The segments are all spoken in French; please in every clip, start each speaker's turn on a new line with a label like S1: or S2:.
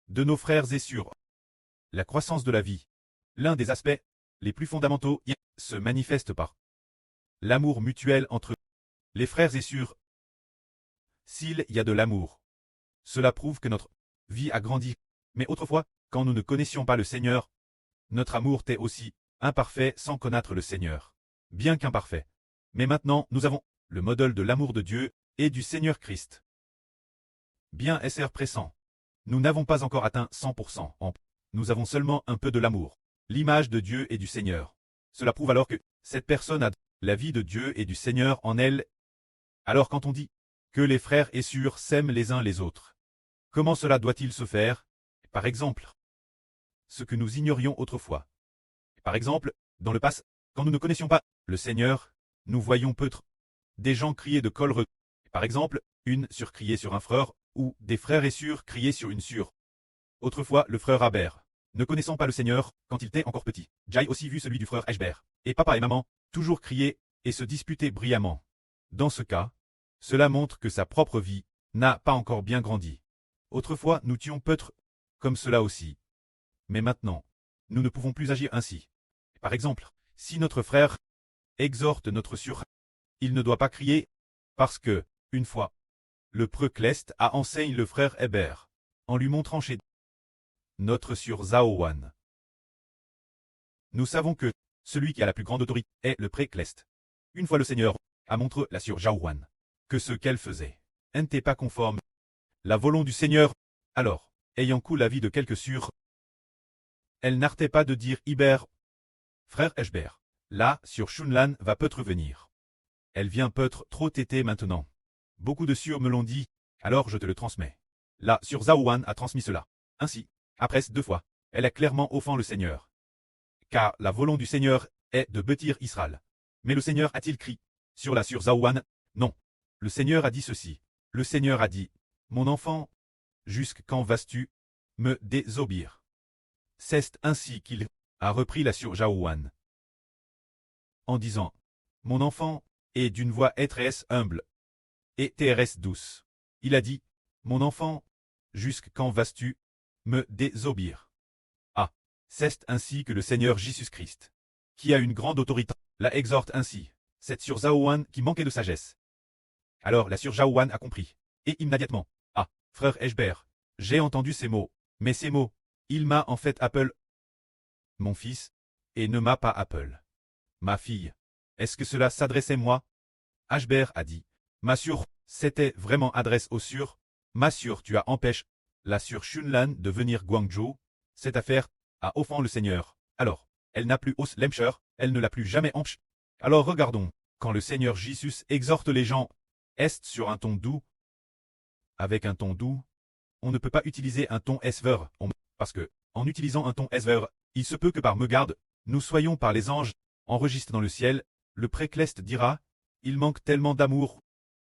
S1: de nos frères et sœurs. La croissance de la vie. L'un des aspects les plus fondamentaux se manifeste par l'amour mutuel entre les frères et sœurs. S'il y a de l'amour, cela prouve que notre vie a grandi. Mais autrefois, quand nous ne connaissions pas le Seigneur, notre amour était aussi imparfait sans connaître le Seigneur, bien qu'imparfait. Mais maintenant, nous avons le modèle de l'amour de Dieu et du Seigneur Christ. Bien être pressant. Nous n'avons pas encore atteint 100%. Nous avons seulement un peu de l'amour, l'image de Dieu et du Seigneur. Cela prouve alors que cette personne a la vie de Dieu et du Seigneur en elle. Alors quand on dit que les frères et sœurs s'aiment les uns les autres, comment cela doit-il se faire? Par exemple, ce que nous ignorions autrefois. Par exemple, dans le passé, quand nous ne connaissions pas le Seigneur, nous voyions peut-être des gens crier de colère. Par exemple, une sœur crier sur un frère, ou des frères et sœurs crier sur une sœur. Autrefois, le frère Abert, ne connaissant pas le Seigneur, quand il était encore petit, Jai aussi vu celui du frère Ashbert, et papa et maman, toujours crier et se disputer brillamment. Dans ce cas, cela montre que sa propre vie n'a pas encore bien grandi. Autrefois, nous tuions peut-être comme cela aussi. Mais maintenant, nous ne pouvons plus agir ainsi. Par exemple, si notre frère exhorte notre sœur, il ne doit pas crier, parce que, une fois, le Précleste a enseigné le frère Hébert, en lui montrant chez notre sœur Zaowan. Nous savons que celui qui a la plus grande autorité est le Précleste. Une fois le Seigneur a montré la sœur Zaowan que ce qu'elle faisait n'était pas conforme la volonté du Seigneur. Alors, ayant coulé la vie de quelques sœurs, elle n'arrêtait pas de dire Hébert, frère Ashbert, là, sur Shunlan va peut-être venir. Elle vient peut-être trop téter maintenant. Beaucoup de sœurs me l'ont dit, alors je te le transmets. Là, sur Zaowan a transmis cela. Ainsi, après 2 fois, elle a clairement offensé le Seigneur. Car la volonté du Seigneur est de bâtir Israël. Mais le Seigneur a-t-il crié sur la sœur Zaowan? Non. Le Seigneur a dit ceci. Le Seigneur a dit, mon enfant, jusqu'à quand vas-tu me désobéir? C'est ainsi qu'il a repris la sœur Zaowan. En disant, mon enfant, et d'une voix étresse humble et terrestre douce. Il a dit, mon enfant, jusqu'à quand vas-tu me désobéir? Ah, c'est ainsi que le Seigneur Jésus-Christ, qui a une grande autorité, la exhorte ainsi, cette sœur Zaowan qui manquait de sagesse. Alors la sœur Zaowan a compris, et immédiatement, ah, frère Ashbert, j'ai entendu ces mots, mais ces mots, il m'a en fait appelé mon fils, et ne m'a pas appelé ma fille. Est-ce que cela s'adressait moi? Ashbert a dit, ma sœur, c'était vraiment adresse aux sœurs. Ma sœur, tu as empêché la sœur Shunlan de venir Guangzhou. Cette affaire a offensé le Seigneur. Alors, elle n'a plus os lemcher, elle ne l'a plus jamais empêché. Alors regardons, quand le Seigneur Jésus exhorte les gens, est sur un ton doux. Avec un ton doux, on ne peut pas utiliser un ton esver, parce que, en utilisant un ton esver, il se peut que par mégarde, nous soyons par les anges, enregistrés dans le ciel, le Précleste dira, il manque tellement d'amour.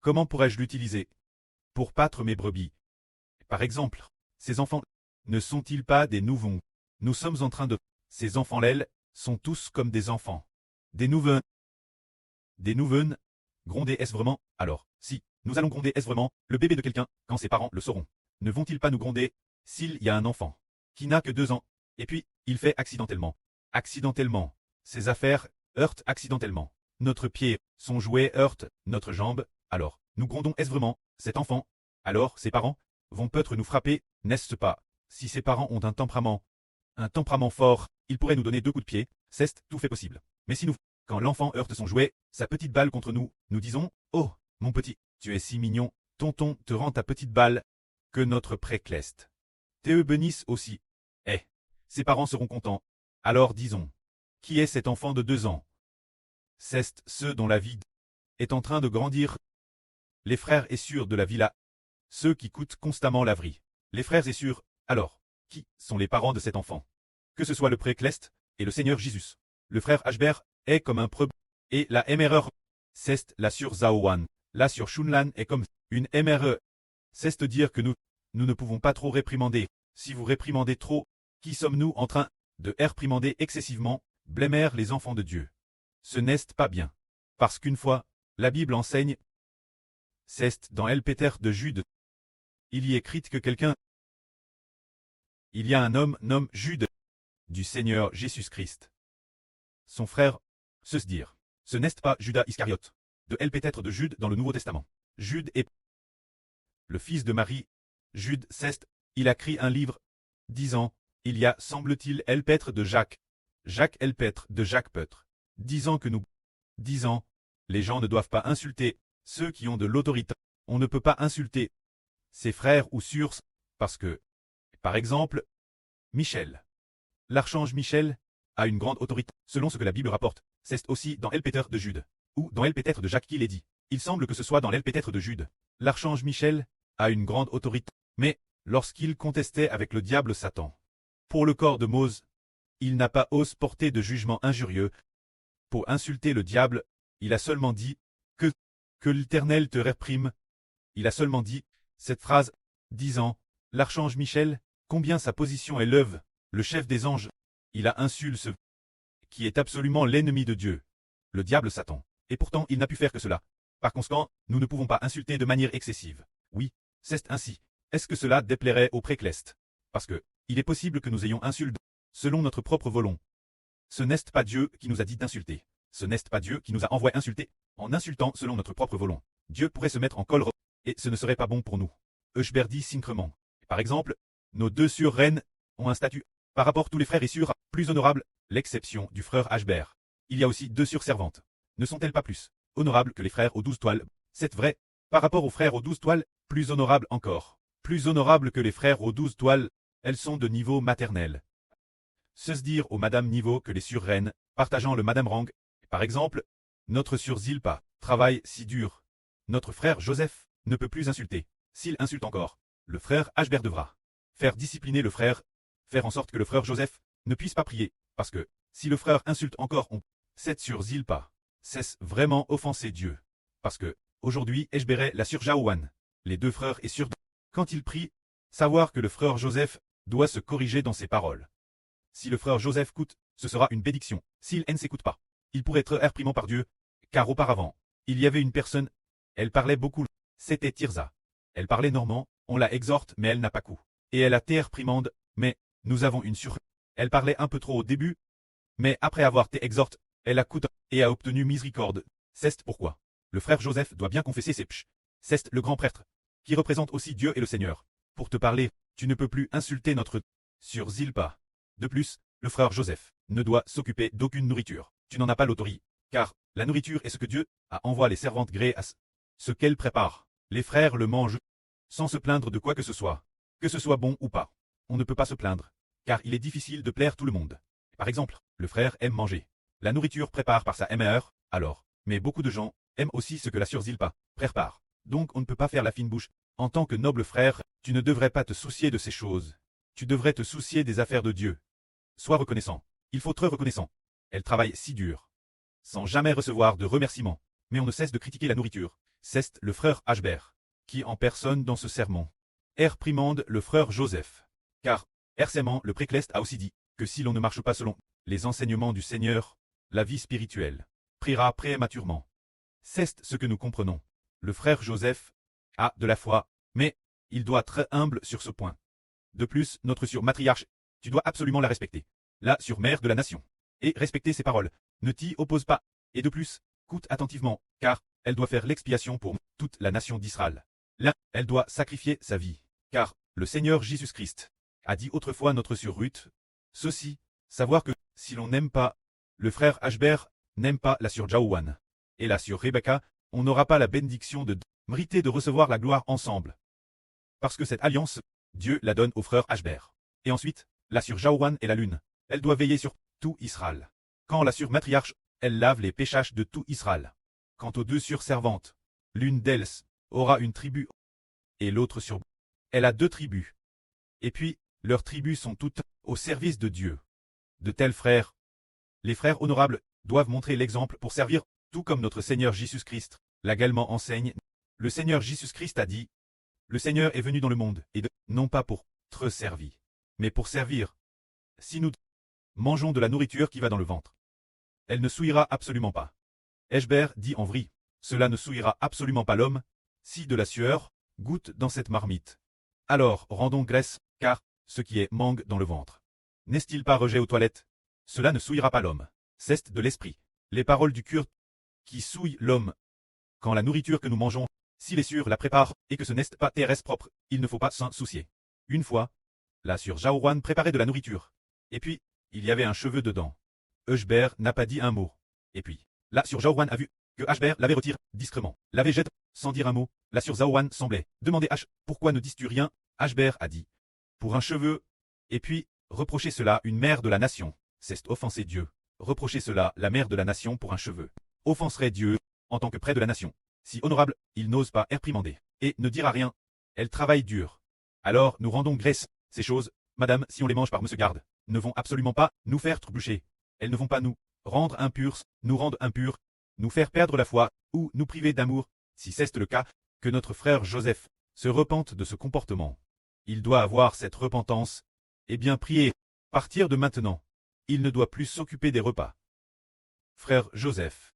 S1: Comment pourrais-je l'utiliser pour battre mes brebis? Par exemple, ces enfants ne sont-ils pas des nouveaux? Nous sommes en train de... Ces enfants-là sont tous comme des enfants. Des nouveaux. Des nouveaux. Gronder est-ce vraiment? Alors, si, nous allons gronder est-ce vraiment, le bébé de quelqu'un, quand ses parents le sauront. Ne vont-ils pas nous gronder, s'il y a un enfant, qui n'a que 2 ans, et puis, il fait accidentellement. Accidentellement. Ses affaires heurtent accidentellement. Notre pied, son jouet heurte notre jambe, alors, nous grondons est-ce vraiment, cet enfant? Alors, ses parents vont peut-être nous frapper, n'est-ce pas? Si ses parents ont un temperament fort, ils pourraient nous donner 2 coups de pied, c'est tout fait possible. Mais si nous, quand l'enfant heurte son jouet, sa petite balle contre nous, nous disons, oh, mon petit, tu es si mignon, tonton te rend ta petite balle, que notre Précleste te bénisse aussi. Eh, ses parents seront contents. Alors disons, qui est cet enfant de 2 ans? C'est ceux dont la vie est en train de grandir. Les frères et sœurs de la villa, ceux qui coûtent constamment la vie. Les frères et sœurs, alors, qui sont les parents de cet enfant? Que ce soit le Précleste et le Seigneur Jésus. Le frère Ashbert est comme un preux, et la MRE, c'est la sœur Zaowan. La sœur Shunlan est comme une MRE. C'est dire que nous ne pouvons pas trop réprimander. Si vous réprimandez trop, qui sommes-nous en train de réprimander excessivement, blâmer les enfants de Dieu? Ce n'est pas bien. Parce qu'une fois, la Bible enseigne, c'est dans El Péter de Jude, il y est écrit que quelqu'un Il y a un homme nommé Jude, du Seigneur Jésus-Christ. Son frère, se dire. Ce n'est pas Judas Iscariote. De elle peut-être de Jude dans le Nouveau Testament. Jude est le fils de Marie. Jude ceste, il a écrit un livre, disant, il y a, semble-t-il, Elpêtre de Jacques. Jacques Elpêtre de Jacques Peutre. Disant que nous, disant, les gens ne doivent pas insulter ceux qui ont de l'autorité. On ne peut pas insulter ses frères ou sœurs, parce que, par exemple, Michel. L'archange Michel a une grande autorité, selon ce que la Bible rapporte. C'est aussi dans Elpêtre de Jude, ou dans Elpêtre de Jacques qu'il est dit. Il semble que ce soit dans l'Elpêtre de Jude. L'archange Michel a une grande autorité, mais lorsqu'il contestait avec le diable Satan, pour le corps de Mose, il n'a pas osé porter de jugement injurieux. Pour insulter le diable, il a seulement dit que l'Éternel te réprime. Il a seulement dit cette phrase, disant, l'archange Michel, combien sa position élève, le chef des anges, il a insulté ce qui est absolument l'ennemi de Dieu, le diable Satan. Et pourtant il n'a pu faire que cela. Par conséquent, nous ne pouvons pas insulter de manière excessive. Oui, c'est ainsi. Est-ce que cela déplairait au précleste? Parce que, il est possible que nous ayons insulté, selon notre propre volonté. Ce n'est pas Dieu qui nous a dit d'insulter. Ce n'est pas Dieu qui nous a envoyé insulter, en insultant selon notre propre volonté. Dieu pourrait se mettre en colère, et ce ne serait pas bon pour nous. Euchberdi Syncrement. Par exemple, nos deux sœurs reines ont un statut, par rapport à tous les frères et sœurs, plus honorables, l'exception du frère Ashbert. Il y a aussi deux sœurs servantes. Ne sont-elles pas plus honorables que les frères aux 12 toiles? C'est vrai. Par rapport aux frères aux 12 toiles, plus honorables encore. Plus honorables que les frères aux 12 toiles, elles sont de niveau maternel. Se dire aux madame niveau que les sœurs reines, partageant le madame rang. Par exemple, notre sœur Zilpa travaille si dur. Notre frère Joseph ne peut plus insulter. S'il insulte encore, le frère Ashbert devra faire discipliner le frère, faire en sorte que le frère Joseph ne puisse pas prier, parce que, si le frère insulte encore cette sœur Zilpa, cesse vraiment offenser Dieu. Parce que, aujourd'hui, Eshberet la sœur Jaouane, les deux frères et sœurs, quand ils prient, savoir que le frère Joseph doit se corriger dans ses paroles. Si le frère Joseph écoute, ce sera une bénédiction. S'il ne s'écoute pas, il pourrait être réprimé par Dieu, car auparavant, il y avait une personne, elle parlait beaucoup, c'était Tirza. Elle parlait normand, on la exhorte mais elle n'a pas coup. Et elle a été réprimande, mais, nous avons une sur. Elle parlait un peu trop au début, mais après avoir été exhorte, elle a coûté et a obtenu miséricorde. C'est pourquoi le frère Joseph doit bien confesser ses pches. C'est le grand prêtre, qui représente aussi Dieu et le Seigneur. Pour te parler, tu ne peux plus insulter notre sur Zilpa. De plus, le frère Joseph ne doit s'occuper d'aucune nourriture. Tu n'en as pas l'autorité, car la nourriture est ce que Dieu a envoyé les servantes gré à ce qu'elles préparent. Les frères le mangent, sans se plaindre de quoi que ce soit bon ou pas. On ne peut pas se plaindre, car il est difficile de plaire tout le monde. Par exemple, le frère aime manger. La nourriture prépare par sa meilleure, alors, mais beaucoup de gens aiment aussi ce que la sœur Zilpa prépare. Donc on ne peut pas faire la fine bouche. En tant que noble frère, tu ne devrais pas te soucier de ces choses. Tu devrais te soucier des affaires de Dieu. Sois reconnaissant. Il faut être reconnaissant. Elle travaille si dur, sans jamais recevoir de remerciements. Mais on ne cesse de critiquer la nourriture. C'est le frère Ashbert, qui en personne dans ce sermon réprimande le frère Joseph. Car, récemment, le précleste a aussi dit que si l'on ne marche pas selon les enseignements du Seigneur, la vie spirituelle priera prématurément. C'est ce que nous comprenons. Le frère Joseph a de la foi, mais il doit être humble sur ce point. De plus, notre sœur matriarche, tu dois absolument la respecter. La surmère de la nation. Et respecter ses paroles. Ne t'y oppose pas. Et de plus, écoute attentivement, car elle doit faire l'expiation pour toute la nation d'Israël. Là, elle doit sacrifier sa vie. Car le Seigneur Jésus-Christ a dit autrefois notre sœur Ruth, ceci, savoir que, si l'on n'aime pas, le frère Ashbert n'aime pas la sœur Jaouane, et la sœur Rebecca, on n'aura pas la bénédiction de mériter de recevoir la gloire ensemble. Parce que cette alliance, Dieu la donne au frère Ashbert. Et ensuite, la sœur Jaouane est la lune. Elle doit veiller sur tout Israël. Quand la sœur matriarche, elle lave les péchages de tout Israël. Quant aux deux sœurs servantes, l'une d'elles aura une tribu, et l'autre sur. Elle a deux tribus. Et puis, leurs tribus sont toutes au service de Dieu. De tels frères, les frères honorables, doivent montrer l'exemple pour servir, tout comme notre Seigneur Jésus-Christ l'également enseigne. Le Seigneur Jésus-Christ a dit, le Seigneur est venu dans le monde, et non pas pour être servi, mais pour servir. Si nous mangeons de la nourriture qui va dans le ventre, elle ne souillera absolument pas. Eshbert dit en vrai, cela ne souillera absolument pas l'homme, si de la sueur goûte dans cette marmite. Alors rendons grâce, car ce qui est mangue dans le ventre. N'est-il pas rejet aux toilettes? Cela ne souillera pas l'homme. C'est de l'esprit. Les paroles du cure qui souillent l'homme. Quand la nourriture que nous mangeons, si les sûrs la préparent et que ce n'est pas terrestre propre, il ne faut pas s'en soucier. Une fois, la sûre Jaowan préparait de la nourriture. Et puis, il y avait un cheveu dedans. Hubert n'a pas dit un mot. Et puis, la sûre Jaowan a vu que Hubert l'avait retiré discrètement. L'avait jeté sans dire un mot. La sûre Zaowan semblait demander H. Pourquoi ne dis-tu rien? Hubert a dit. Pour un cheveu. Et puis, reprocher cela une mère de la nation. C'est offenser Dieu. Reprocher cela la mère de la nation pour un cheveu. Offenserait Dieu, en tant que près de la nation. Si honorable, il n'ose pas réprimander. Et ne dira rien. Elle travaille dur. Alors nous rendons grâce. Ces choses, madame, si on les mange par monsieur garde, ne vont absolument pas nous faire trébucher. Elles ne vont pas nous rendre impurs, nous rendre impurs, nous faire perdre la foi, ou nous priver d'amour. Si c'est le cas, que notre frère Joseph se repente de ce comportement. Il doit avoir cette repentance, et bien prier. Partir de maintenant. Il ne doit plus s'occuper des repas. Frère Joseph.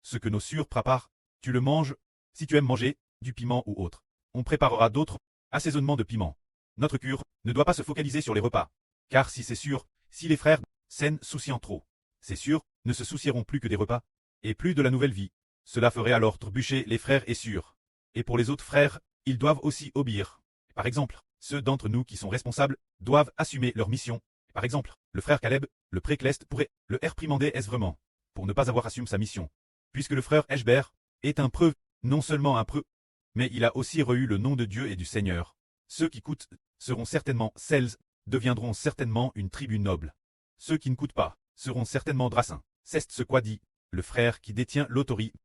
S1: Ce que nos sûrs préparent, tu le manges, si tu aimes manger, du piment ou autre. On préparera d'autres assaisonnements de piment. Notre cure ne doit pas se focaliser sur les repas. Car si c'est sûr, si les frères s'en souciant trop, c'est sûr, ne se soucieront plus que des repas, et plus de la nouvelle vie. Cela ferait alors trébucher les frères et sûrs. Et pour les autres frères, ils doivent aussi obéir. Par exemple, ceux d'entre nous qui sont responsables doivent assumer leur mission. Par exemple, le frère Caleb, le précleste pourrait le réprimander est-ce vraiment, pour ne pas avoir assumé sa mission. Puisque le frère Hubert est un preux, non seulement un preux, mais il a aussi reçu le nom de Dieu et du Seigneur. Ceux qui coûtent seront certainement celles, deviendront certainement une tribu noble. Ceux qui ne coûtent pas seront certainement drassins. C'est ce qu'a dit le frère qui détient l'autorité.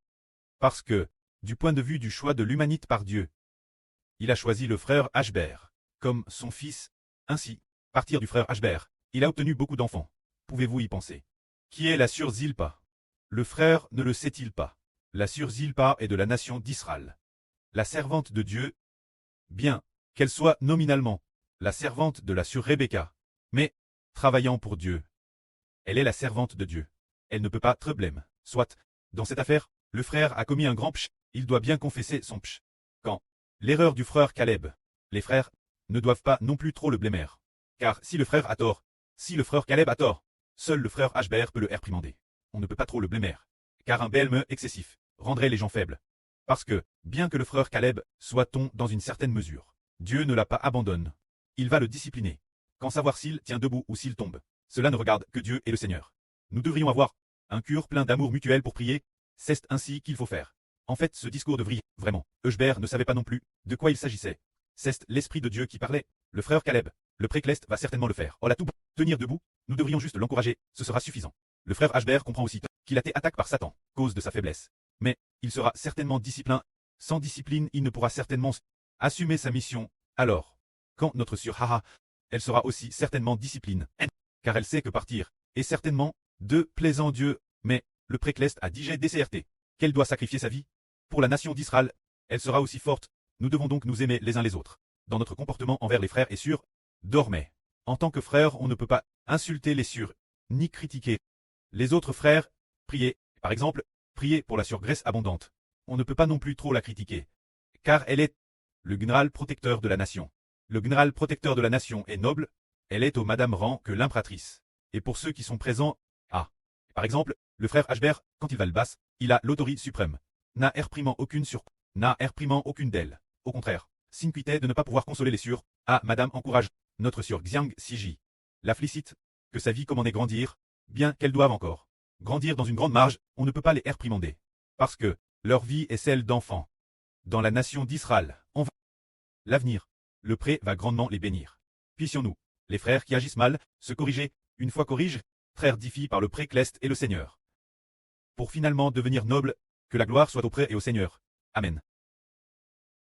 S1: Parce que, du point de vue du choix de l'humanité par Dieu, il a choisi le frère Hubert comme son fils. Ainsi, à partir du frère Hubert, il a obtenu beaucoup d'enfants. Pouvez-vous y penser? Qui est la sûre Zilpa? Le frère ne le sait-il pas? La sûre Zilpa est de la nation d'Israël. La servante de Dieu, bien qu'elle soit nominalement la servante de la sûre Rebecca, mais, travaillant pour Dieu, elle est la servante de Dieu. Elle ne peut pas problème. Soit, dans cette affaire, le frère a commis un grand pch, il doit bien confesser son pch. Quand l'erreur du frère Caleb, les frères ne doivent pas non plus trop le blâmer. Car si le frère a tort, si le frère Caleb a tort, seul le frère Hubert peut le réprimander. On ne peut pas trop le blâmer. Car un blâme excessif rendrait les gens faibles. Parce que, bien que le frère Caleb soit-on dans une certaine mesure, Dieu ne l'a pas abandonné. Il va le discipliner. Quand savoir s'il tient debout ou s'il tombe, cela ne regarde que Dieu et le Seigneur. Nous devrions avoir un cœur plein d'amour mutuel pour prier. C'est ainsi qu'il faut faire. En fait, ce discours devrait, vraiment, Hubert ne savait pas non plus de quoi il s'agissait. C'est l'Esprit de Dieu qui parlait. Le frère Caleb, le précleste va certainement le faire. Oh la tout, tenir debout, nous devrions juste l'encourager, ce sera suffisant. Le frère Hubert comprend aussi qu'il a été attaqué par Satan, cause de sa faiblesse. Mais, il sera certainement discipliné. Sans discipline, il ne pourra certainement assumer sa mission. Alors, quand notre sûre Haha, elle sera aussi certainement discipline, car elle sait que partir est certainement de plaisant Dieu, mais le précleste a dit DCRT qu'elle doit sacrifier sa vie pour la nation d'Israël. Elle sera aussi forte. Nous devons donc nous aimer les uns les autres. Dans notre comportement envers les frères et sûrs, dormez. En tant que frères, on ne peut pas insulter les sûrs, ni critiquer les autres frères. Prier, par exemple, prier pour la sûre Grace abondante. On ne peut pas non plus trop la critiquer, car elle est le général protecteur de la nation. Le général protecteur de la nation est noble, elle est au madame rang que l'impératrice. Et pour ceux qui sont présents, par exemple, le frère Hubert, quand il va le basse, il a l'autorité suprême. N'a réprimant aucune sur, n'a réprimant aucune d'elle. Au contraire, s'inquiétait de ne pas pouvoir consoler les sûrs. Madame encourage notre sûre Xiang Siji. La félicite, que sa vie commandait grandir, bien qu'elle doive encore grandir dans une grande marge, on ne peut pas les réprimander. Parce que leur vie est celle d'enfants. Dans la nation d'Israël, on va l'avenir. Le pré va grandement les bénir. Puissions-nous, les frères qui agissent mal, se corriger, une fois corrige, frères diffient par le précleste et le Seigneur. Pour finalement devenir noble, que la gloire soit auprès et au Seigneur. Amen.